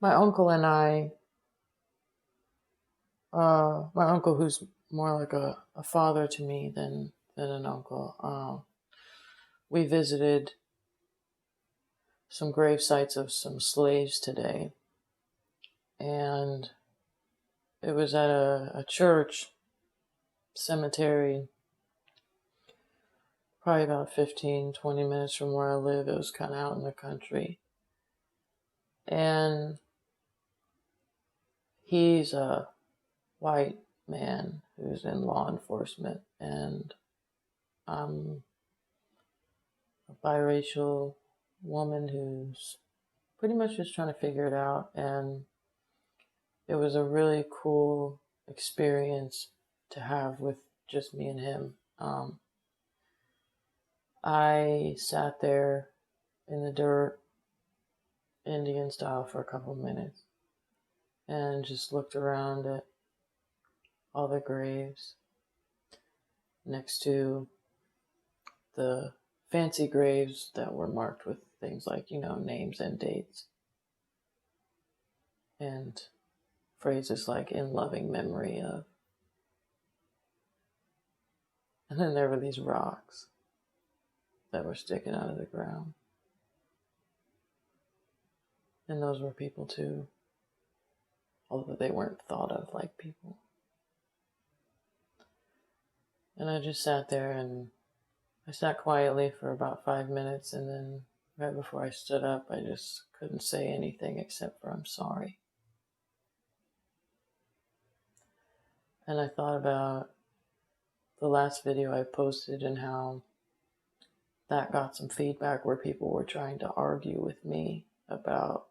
My uncle and I, my uncle, who's more like a father to me than an uncle, we visited some grave sites of some slaves today. And it was at a church cemetery, probably about 15-20 minutes from where I live. It was kind of out in the country. And he's a white man who's in law enforcement, and I'm a biracial woman who's pretty much just trying to figure it out. And it was a really cool experience to have with just me and him. I sat there in the dirt, Indian style, for a couple of minutes and just looked around at all the graves next to the fancy graves that were marked with things like, names and dates, and phrases like "in loving memory of." And then there were these rocks that were sticking out of the ground. And those were people too, although they weren't thought of like people. And I just sat there, and I sat quietly for about 5 minutes, and then right before I stood up, I just couldn't say anything except for "I'm sorry." And I thought about the last video I posted and how that got some feedback where people were trying to argue with me about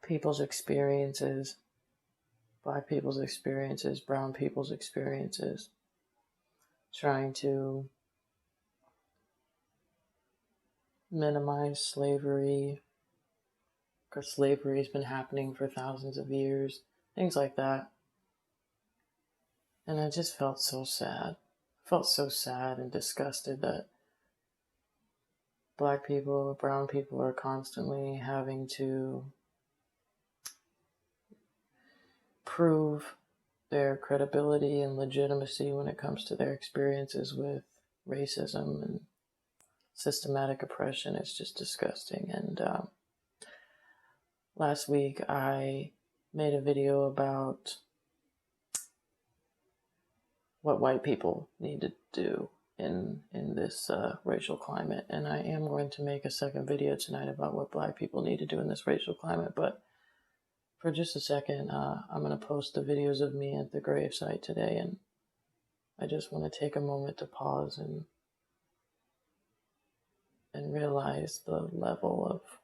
people's experiences, Black people's experiences, brown people's experiences, trying to minimize slavery, because slavery has been happening for thousands of years, things like that. And I just felt so sad. I felt so sad and disgusted that Black people, brown people are constantly having to prove their credibility and legitimacy when it comes to their experiences with racism and systematic oppression. It's just disgusting. And last week I made a video about what white people need to do in this racial climate. And I am going to make a second video tonight about what Black people need to do in this racial climate. But for just a second, I'm going to post the videos of me at the gravesite today. And I just want to take a moment to pause and realize the level of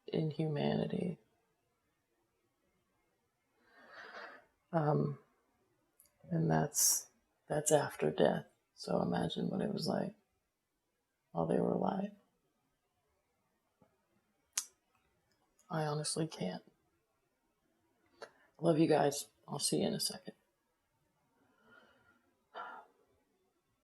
inhumanity. And that's after death. So imagine what it was like while they were alive. I honestly can't. Love you guys. I'll see you in a second.